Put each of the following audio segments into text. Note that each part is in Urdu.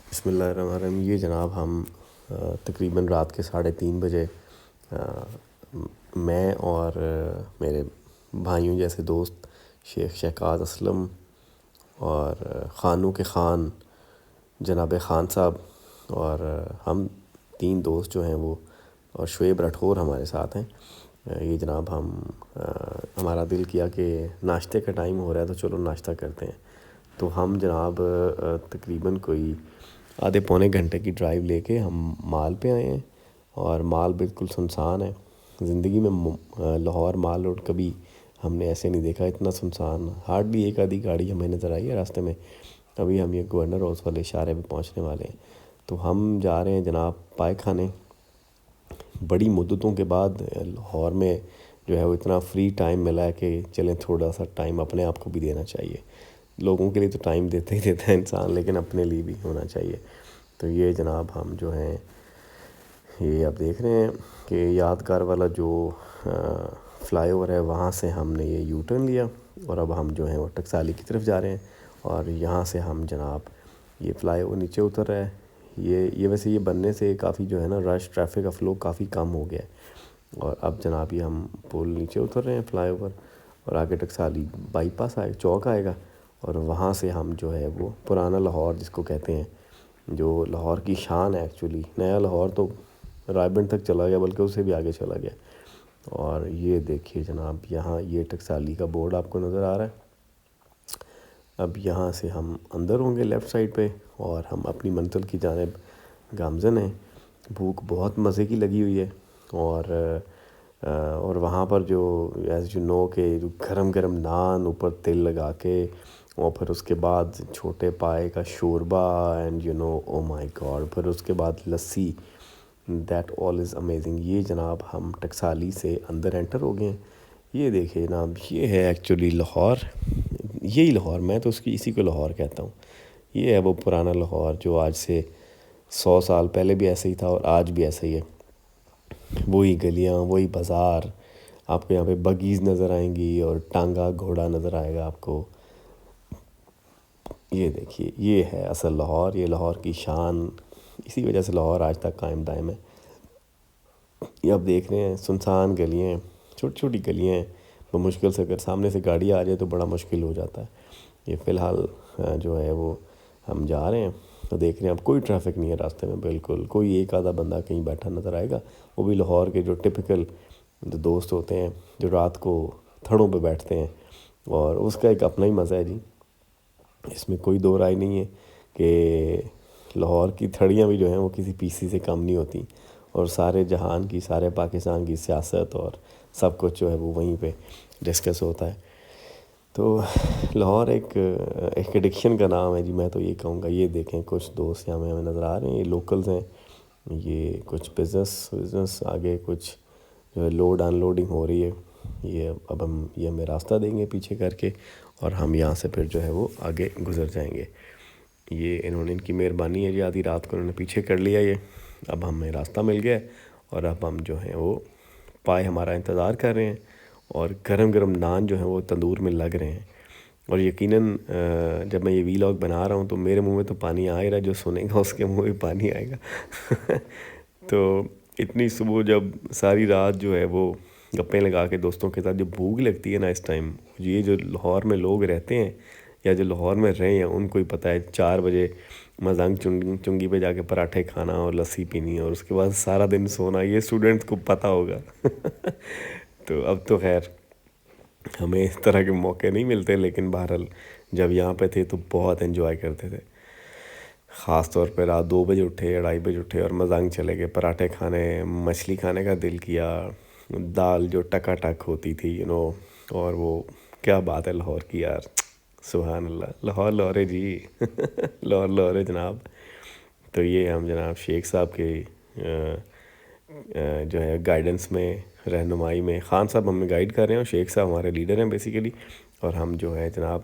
بسم اللہ الرحمن الرحیم. یہ جناب ہم تقریباً رات کے 3:30 بجے میں اور میرے بھائیوں جیسے دوست شیخ شہقاز اسلم اور خانوں کے خان جناب خان صاحب اور ہم 3 دوست جو ہیں وہ اور شعیب راٹھور ہمارے ساتھ ہیں. یہ جناب ہمارا دل کیا کہ ناشتے کا ٹائم ہو رہا ہے تو چلو ناشتہ کرتے ہیں. تو ہم جناب تقریباً کوئی آدھے پونے گھنٹے کی ڈرائیو لے کے ہم مال پہ آئے ہیں اور مال بالکل سنسان ہے. زندگی میں لاہور مال روڈ کبھی ہم نے ایسے نہیں دیکھا اتنا سنسان. ہارڈلی ایک آدھی گاڑی ہمیں نظر آئی ہے راستے میں. ابھی ہم یہ گورنر ہاؤس والے اشارے پہ پہنچنے والے ہیں. تو ہم جا رہے ہیں جناب پائے کھانے. بڑی مدتوں کے بعد لاہور میں جو ہے وہ اتنا فری ٹائم ملا ہے کہ چلیں تھوڑا سا ٹائم اپنے آپ کو بھی دینا چاہیے. لوگوں کے لیے تو ٹائم دیتے ہی دیتا ہے انسان, لیکن اپنے لیے بھی ہونا چاہیے. تو یہ جناب ہم جو ہیں یہ آپ دیکھ رہے ہیں کہ یادگار والا جو فلائی اوور ہے وہاں سے ہم نے یہ یو ٹرن لیا اور اب ہم جو ہیں وہ ٹکسالی کی طرف جا رہے ہیں. اور یہاں سے ہم جناب یہ فلائی اوور نیچے اتر رہا ہے. یہ ویسے یہ بننے سے کافی جو ہے نا رش ٹریفک کا فلو کافی کم ہو گیا ہے. اور اب جناب یہ ہم پل نیچے اتر رہے ہیں فلائی اوور اور آگے ٹکسالی بائی پاس چوک آئے گا اور وہاں سے ہم جو ہے وہ پرانا لاہور جس کو کہتے ہیں جو لاہور کی شان ہے ایکچولی. نیا لاہور تو رائے بند تک چلا گیا بلکہ اس سے بھی آگے چلا گیا. اور یہ دیکھیے جناب یہاں یہ ٹکسالی کا بورڈ آپ کو نظر آ رہا ہے. اب یہاں سے ہم اندر ہوں گے لیفٹ سائڈ پہ اور ہم اپنی منزل کی جانب گامزن ہیں. بھوک بہت مزے کی لگی ہوئی ہے اور وہاں پر جو ایز یو نو کہ جو گرم گرم نان اوپر تل لگا کے اور پھر اس کے بعد چھوٹے پائے کا شوربہ and you know oh my God پھر اس کے بعد لسی, دیٹ آل از امیزنگ. یہ جناب ہم ٹکسالی سے اندر انٹر ہو گئے ہیں. یہ دیکھیں جناب یہ ہے ایکچولی لاہور. یہی لاہور, میں تو اسی کو لاہور کہتا ہوں. یہ ہے وہ پرانا لاہور جو آج سے 100 سال پہلے بھی ایسے ہی تھا اور آج بھی ایسا ہی ہے. وہی گلیاں, وہی بازار, آپ کو یہاں پہ بگیز نظر آئیں گی اور ٹانگا گھوڑا نظر آئے گا آپ کو. یہ دیکھیے یہ ہے اصل لاہور, یہ لاہور کی شان. اسی وجہ سے لاہور آج تک قائم دائم ہے. یہ آپ دیکھ رہے ہیں سنسان گلیاں ہیں, چھوٹی چھوٹی گلیاں ہیں. بمشکل سے اگر سامنے سے گاڑی آ جائے تو بڑا مشکل ہو جاتا ہے. یہ فی الحال جو ہے وہ ہم جا رہے ہیں تو دیکھ رہے ہیں اب کوئی ٹریفک نہیں ہے راستے میں. بالکل کوئی ایک آدھا بندہ کہیں بیٹھا نظر آئے گا, وہ بھی لاہور کے جو ٹپیکل دوست ہوتے ہیں جو رات کو تھڑوں پہ بیٹھتے ہیں. اور اس کا ایک اپنا ہی مزہ ہے جی, اس میں کوئی دو رائے نہیں ہے کہ لاہور کی تھڑیاں بھی جو ہیں وہ کسی پی سی سے کم نہیں ہوتی. اور سارے جہان کی, سارے پاکستان کی سیاست اور سب کچھ جو ہے وہ وہیں پہ ڈسکس ہوتا ہے. تو لاہور ایک ایڈکشن کا نام ہے جی, میں تو یہ کہوں گا. یہ دیکھیں کچھ دوست ہمیں نظر آ رہے ہیں, یہ لوکلز ہیں. یہ کچھ بزنس آگے کچھ جو ہے لوڈ ان لوڈنگ ہو رہی ہے. یہ اب یہ ہمیں راستہ دیں گے پیچھے کر کے اور ہم یہاں سے پھر جو ہے وہ آگے گزر جائیں گے. یہ انہوں نے ان کی مہربانی ہے جی, آدھی رات کو انہوں نے پیچھے کر لیا یہ. اب ہمیں راستہ مل گیا اور اب ہم جو ہیں وہ پائے ہمارا انتظار کر رہے ہیں اور گرم گرم نان جو ہیں وہ تندور میں لگ رہے ہیں. اور یقیناً جب میں یہ ویلاگ بنا رہا ہوں تو میرے منہ میں تو پانی آ ہی رہا ہے, جو سنے گا اس کے منہ میں پانی آئے گا. تو اتنی صبح جب ساری رات جو ہے وہ گپیں لگا کے دوستوں کے ساتھ جو بھوک لگتی ہے نا اس ٹائم, یہ جو لاہور میں لوگ رہتے ہیں یا جو لاہور میں رہے ہیں ان کو ہی پتہ ہے. 4 بجے مزنگ چنگی پہ جا کے پراٹھے کھانا اور لسی پینی اور اس کے بعد سارا دن سونا, یہ اسٹوڈنٹس کو پتہ ہوگا. تو اب تو خیر ہمیں اس طرح کے موقع نہیں ملتے, لیکن بہرحال جب یہاں پہ تھے تو بہت انجوائے کرتے تھے. خاص طور پہ رات 2 بجے اٹھے, 2:30 بجے اٹھے اور مزنگ چلے گئے پراٹھے کھانے. مچھلی کھانے کا دل کیا, دال جو ٹکا ٹک ہوتی تھی یو نو. اور وہ کیا بات ہے لاہور کی یار, سبحان اللہ. لاہور لاہور ہے جی. لاہور لاہور ہے جناب. تو یہ ہم جناب شیخ صاحب کے جو ہے گائیڈنس میں, رہنمائی میں, خان صاحب ہمیں گائیڈ کر رہے ہیں اور شیخ صاحب ہمارے لیڈر ہیں بیسیکلی. اور ہم جو ہے جناب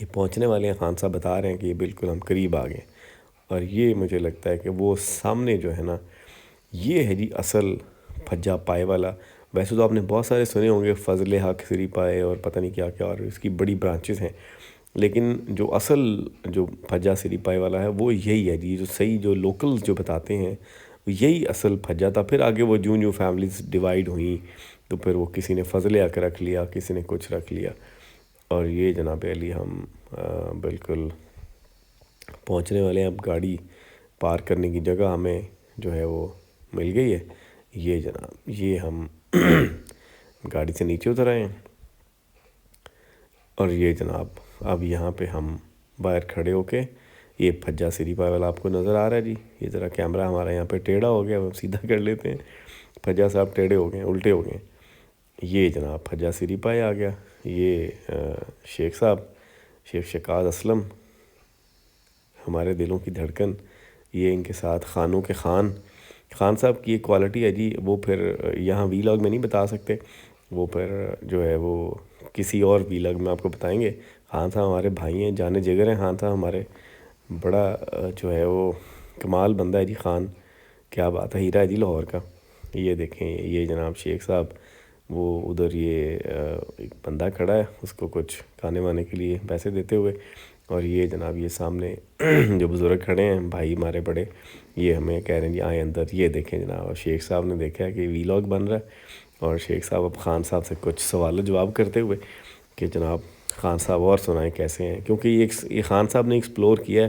یہ پہنچنے والے ہیں. خان صاحب بتا رہے ہیں کہ یہ بالکل ہم قریب آ گئے. اور یہ مجھے لگتا ہے کہ وہ سامنے جو ہے نا یہ ہے جی اصل پھجا پائے والا. ویسے تو آپ نے بہت سارے سنے ہوں گے, فضل حق سری پائے اور پتہ نہیں کیا کیا, اور اس کی بڑی برانچز ہیں. لیکن جو اصل جو پھجا سری پائے والا ہے وہ یہی ہے جی، جو صحیح جو لوکل جو بتاتے ہیں یہی اصل پھجا تھا. پھر آگے وہ جوں فیملیز ڈیوائیڈ ہوئیں تو پھر وہ کسی نے فضلے آ کے رکھ لیا، کسی نے کچھ رکھ لیا. اور یہ جناب علی ہم بالکل پہنچنے والے ہیں. اب گاڑی پارک کرنے کی جگہ ہمیں جو ہے وہ مل گئی ہے. یہ جناب یہ ہم گاڑی سے نیچے اتر آئے ہیں اور یہ جناب اب یہاں پہ ہم باہر کھڑے ہو کے یہ پھجا سری پائے والا آپ کو نظر آ رہا ہے جی. یہ ذرا کیمرہ ہمارا یہاں پہ ٹیڑھا ہو گیا، ہم سیدھا کر لیتے ہیں. پھجا صاحب ٹیڑھے ہو گئے ہیں، الٹے ہو گئے ہیں. یہ جناب پھجا سری پائے آ گیا. یہ شیخ صاحب، شیخ شکاز اسلم، ہمارے دلوں کی دھڑکن. یہ ان کے ساتھ خانوں کے خان صاحب کی ایک کوالٹی ہے جی، وہ پھر یہاں وی لاگ میں نہیں بتا سکتے، وہ پھر جو ہے وہ کسی اور وی لاگ میں آپ کو بتائیں گے. خان صاحب ہمارے بھائی ہیں، جانے جگر ہیں. خان صاحب ہمارے بڑا جو ہے وہ کمال بندہ ہے جی. خان کیا بات ہے، ہیرا ہے جی لاہور کا. یہ دیکھیں یہ جناب شیخ صاحب، وہ ادھر یہ ایک بندہ کھڑا ہے اس کو کچھ کھانے وانے کے لیے پیسے دیتے ہوئے. اور یہ جناب یہ سامنے جو بزرگ کھڑے ہیں بھائی ہمارے بڑے، یہ ہمیں کہہ رہے ہیں جی آئیں اندر. یہ دیکھیں جناب، اور شیخ صاحب نے دیکھا کہ وی لاگ بن رہا ہے اور شیخ صاحب اب خان صاحب سے کچھ سوال و جواب کرتے ہوئے کہ جناب خان صاحب اور سنائیں کیسے ہیں. کیونکہ یہ خان صاحب نے ایکسپلور کیا ہے،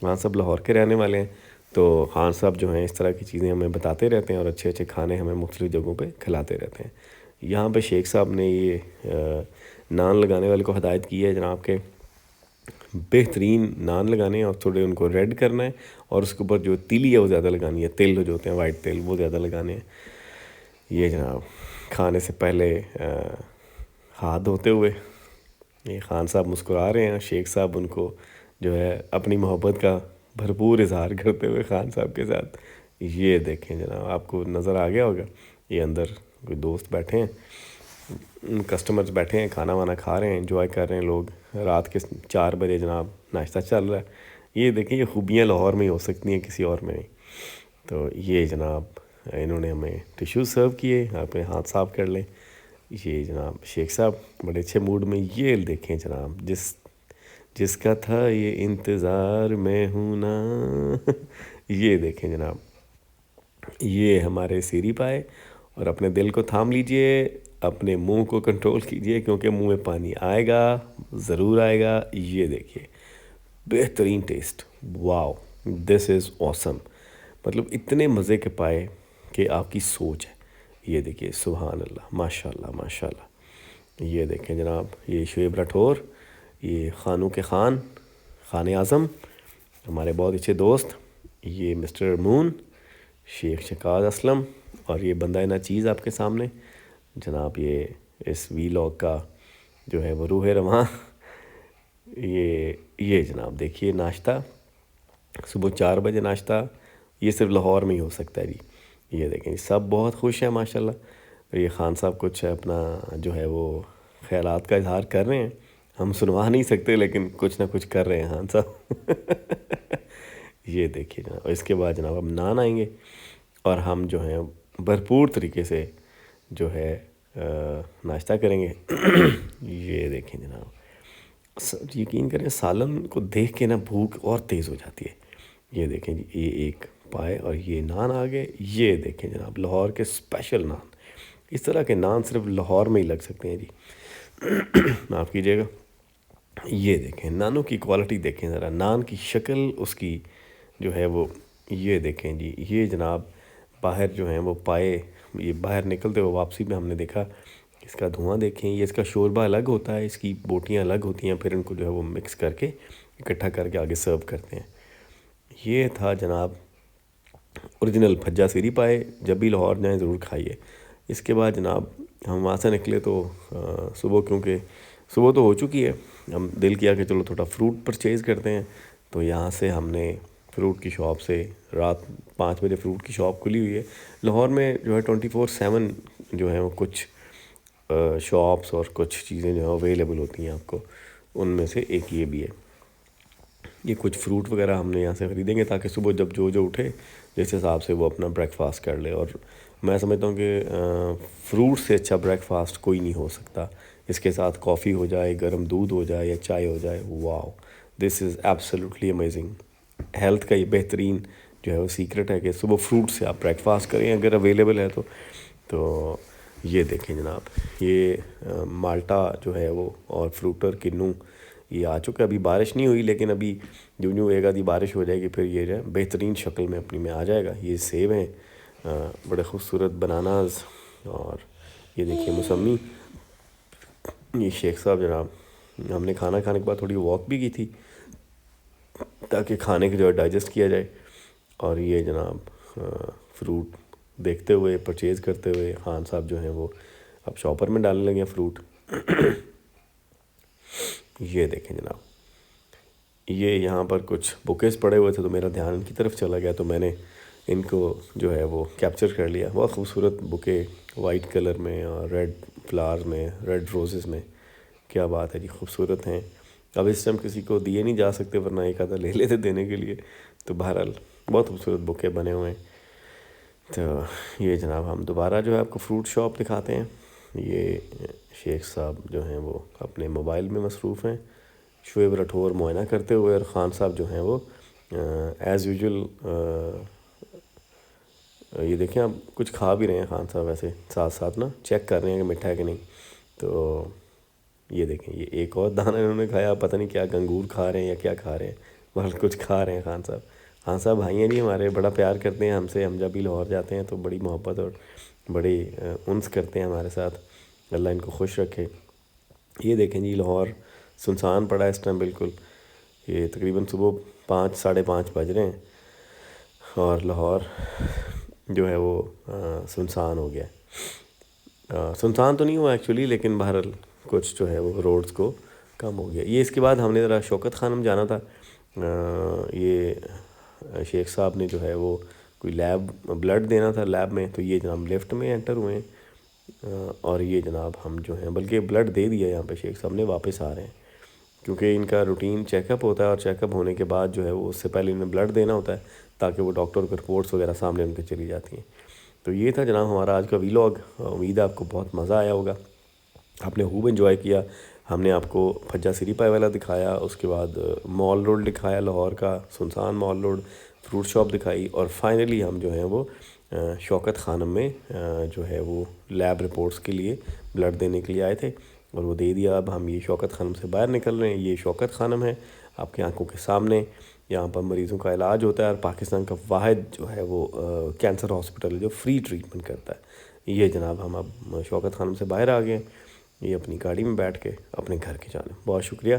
خان صاحب لاہور کے رہنے والے ہیں، تو خان صاحب جو ہیں اس طرح کی چیزیں ہمیں بتاتے رہتے ہیں اور اچھے اچھے کھانے ہمیں مختلف جگہوں پہ کھلاتے رہتے ہیں. یہاں پہ شیخ صاحب نے یہ نان لگانے والے کو ہدایت کی ہے جناب کہ بہترین نان لگانے ہیں اور تھوڑے ان کو ریڈ کرنا ہے اور اس کے اوپر جو تیلی ہے وہ زیادہ لگانی ہے، تل جو ہوتے ہیں وائٹ تل وہ زیادہ لگانے ہیں. یہ جناب کھانے سے پہلے ہاتھ دھوتے ہوئے یہ خان صاحب مسکرا رہے ہیں. شیخ صاحب ان کو جو ہے اپنی محبت کا بھرپور اظہار کرتے ہوئے خان صاحب کے ساتھ. یہ دیکھیں جناب آپ کو نظر آ گیا ہوگا، یہ اندر کوئی دوست بیٹھے ہیں، کسٹمرز بیٹھے ہیں، کھانا وانا کھا رہے ہیں، انجوائے کر رہے ہیں لوگ. رات کے 4 بجے جناب ناشتہ چل رہا ہے. یہ دیکھیں یہ خوبیاں لاہور میں ہی ہو سکتی ہیں، کسی اور میں نہیں. تو یہ جناب انہوں نے ہمیں ٹیشو سرو کیے، اپنے ہاتھ صاف کر لیں. یہ جناب شیخ صاحب بڑے اچھے موڈ میں. یہ دیکھیں جناب جس کا تھا یہ انتظار میں ہوں نا. یہ دیکھیں جناب یہ ہمارے سیری پائے. اور اپنے دل کو تھام لیجئے، اپنے منہ کو کنٹرول کیجئے کیونکہ منہ میں پانی آئے گا، ضرور آئے گا. یہ دیکھیے بہترین ٹیسٹ، واو دس از awesome. مطلب اتنے مزے کے پائے کہ آپ کی سوچ ہے. یہ دیکھیے سبحان اللہ، ماشاء اللہ ماشاء اللہ. یہ دیکھیں جناب یہ شعیب راٹھور، یہ خانوں کے خان اعظم ہمارے بہت اچھے دوست. یہ مسٹر مون، شیخ شکاز اسلم، اور یہ بندہ نا چیز آپ کے سامنے جناب. یہ اس وی لاگ کا جو ہے وہ روح رواں. یہ جناب دیکھیے ناشتہ صبح 4 بجے ناشتہ، یہ صرف لاہور میں ہی ہو سکتا ہے جی. یہ دیکھیں سب بہت خوش ہیں ماشاءاللہ. یہ خان صاحب کچھ اپنا جو ہے وہ خیالات کا اظہار کر رہے ہیں، ہم سنوا نہیں سکتے لیکن کچھ نہ کچھ کر رہے ہیں خان صاحب. یہ دیکھیے جناب، اور اس کے بعد جناب اب نان آئیں گے اور ہم جو ہیں بھرپور طریقے سے جو ہے ناشتہ کریں گے. یہ دیکھیں جناب، یقین کریں سالن کو دیکھ کے نا بھوک اور تیز ہو جاتی ہے. یہ دیکھیں جی یہ ایک پائے اور یہ نان آ گئے. یہ دیکھیں جناب لاہور کے اسپیشل نان. اس طرح کے نان صرف لاہور میں ہی لگ سکتے ہیں جی، معاف کیجیے گا. یہ دیکھیں نانوں کی کوالٹی دیکھیں ذرا، نان کی شکل اس کی جو ہے وہ. یہ دیکھیں جی یہ جناب باہر جو ہیں وہ پائے یہ باہر نکلتے ہوئے واپسی میں ہم نے دیکھا اس کا دھواں دیکھیں. یہ اس کا شوربہ الگ ہوتا ہے، اس کی بوٹیاں الگ ہوتی ہیں، پھر ان کو جو ہے وہ مکس کر کے اکٹھا کر کے آگے سرو کرتے ہیں. یہ تھا جناب اوریجنل پھجا سری پائے. جب بھی لاہور جائیں ضرور کھائیے. اس کے بعد جناب ہم وہاں سے نکلے تو صبح، کیونکہ صبح تو ہو چکی ہے، ہم دل کیا کہ چلو تھوڑا فروٹ پرچیز کرتے ہیں. تو یہاں سے ہم نے فروٹ کی شاپ سے، رات 5 بجے فروٹ کی شاپ کھلی ہوئی ہے. لاہور میں جو ہے 24/7 جو ہے وہ کچھ شاپس اور کچھ چیزیں جو ہیں اویلیبل ہوتی ہیں آپ کو. ان میں سے ایک یہ بھی ہے. یہ کچھ فروٹ وغیرہ ہم نے یہاں سے خریدیں گے تاکہ صبح جب جو اٹھے جس حساب سے وہ اپنا بریک فاسٹ کر لے. اور میں سمجھتا ہوں کہ فروٹ سے اچھا بریک فاسٹ کوئی نہیں ہو سکتا. اس کے ساتھ کافی ہو جائے، گرم دودھ ہو جائے یا چائے ہو جائے، واو دس از ایبسلیوٹلی امیزنگ. ہیلتھ کا یہ بہترین جو ہے وہ سیکرٹ ہے کہ صبح فروٹ سے آپ بریک فاسٹ کریں اگر اویلیبل ہے تو یہ دیکھیں جناب، یہ مالٹا جو ہے وہ اور فروٹر کنو یہ آ چکا ہے. ابھی بارش نہیں ہوئی لیکن ابھی جو ایک آدھی بارش ہو جائے گی پھر یہ جو ہے بہترین شکل میں اپنی میں آ جائے گا. یہ سیب ہیں بڑے خوبصورت بناناز، اور یہ دیکھیے موسمی. یہ شیخ صاحب جناب، ہم نے کھانا کھانے کے بعد تھوڑی واک بھی کی تھی تاکہ کھانے کے جو ہے ڈائجسٹ کیا جائے. اور یہ جناب فروٹ دیکھتے ہوئے پرچیز کرتے ہوئے خان صاحب جو ہیں وہ اب شاپر میں ڈالنے لگے ہیں فروٹ. یہ دیکھیں جناب، یہ یہاں پر کچھ بکیز پڑے ہوئے تھے تو میرا دھیان ان کی طرف چلا گیا تو میں نے ان کو جو ہے وہ کیپچر کر لیا. بہت خوبصورت بکے وائٹ کلر میں اور ریڈ فلاورز میں، ریڈ روزز میں. کیا بات ہے جی، خوبصورت ہیں. اب اس ٹائم کسی کو دیے نہیں جا سکتے ورنہ ایک آدھا لے لیتے دینے کے لیے. تو بہرحال بہت خوبصورت بکے بنے ہوئے ہیں. تو یہ جناب ہم دوبارہ جو ہے آپ کو فروٹ شاپ دکھاتے ہیں. یہ شیخ صاحب جو ہیں وہ اپنے موبائل میں مصروف ہیں، شعیب رٹھور معائنہ کرتے ہوئے، اور خان صاحب جو ہیں وہ ایز یوزول یہ دیکھیں آپ کچھ کھا بھی رہے ہیں. خان صاحب ایسے ساتھ ساتھ نا چیک کر رہے ہیں کہ میٹھا ہے کہ نہیں. تو یہ دیکھیں یہ ایک اور دانہ انہوں نے کھایا، پتہ نہیں کیا انگور کھا رہے ہیں یا کیا کھا رہے ہیں، بہت کچھ کھا رہے ہیں خان صاحب. خان صاحب بھائی ہیں جی ہمارے، بڑا پیار کرتے ہیں ہم سے. ہم جب بھی لاہور جاتے ہیں تو بڑی محبت اور بڑی انس کرتے ہیں ہمارے ساتھ. اللہ ان کو خوش رکھے. یہ دیکھیں جی لاہور سنسان پڑا ہے اس ٹائم بالکل. یہ تقریباً صبح 5 ساڑھے 5 بج رہے ہیں اور لاہور جو ہے وہ سنسان ہو گیا. سنسان تو نہیں ہوا ایکچولی، لیکن بہرحال کچھ جو ہے وہ روڈز کو کم ہو گیا. یہ اس کے بعد ہم نے ذرا شوکت خانم جانا تھا. یہ شیخ صاحب نے جو ہے وہ کوئی لیب بلڈ دینا تھا لیب میں، تو یہ جناب لیفٹ میں انٹر ہوئے ہیں. اور یہ جناب ہم جو ہیں بلکہ بلڈ دے دیا یہاں پہ شیخ صاحب نے، واپس آ رہے ہیں کیونکہ ان کا روٹین چیک اپ ہوتا ہے اور چیک اپ ہونے کے بعد جو ہے وہ اس سے پہلے انہیں بلڈ دینا ہوتا ہے تاکہ وہ ڈاکٹر کو رپورٹس وغیرہ سامنے ان کے چلی جاتی ہیں. تو یہ تھا جناب ہمارا آج کا ویلاگ. امید ہے آپ کو بہت مزہ آیا ہوگا، آپ نے خوب انجوائے کیا. ہم نے آپ کو پھجا سری پائے والا دکھایا، اس کے بعد مال روڈ دکھایا لاہور کا، سنسان مال روڈ، فروٹ شاپ دکھائی، اور فائنلی ہم جو ہیں وہ شوکت خانم میں جو ہے وہ لیب رپورٹس کے لیے بلڈ دینے کے لیے آئے تھے اور وہ دے دیا. اب ہم یہ شوکت خانم سے باہر نکل رہے ہیں. یہ شوکت خانم ہے آپ کی آنکھوں کے سامنے. یہاں پر مریضوں کا علاج ہوتا ہے اور پاکستان کا واحد جو ہے وہ کینسر ہاسپٹل ہے جو فری ٹریٹمنٹ کرتا ہے. یہ جناب ہم اب شوکت خانم سے باہر آ گئے ہیں، یہ اپنی گاڑی میں بیٹھ کے اپنے گھر کی جانب. بہت شکریہ.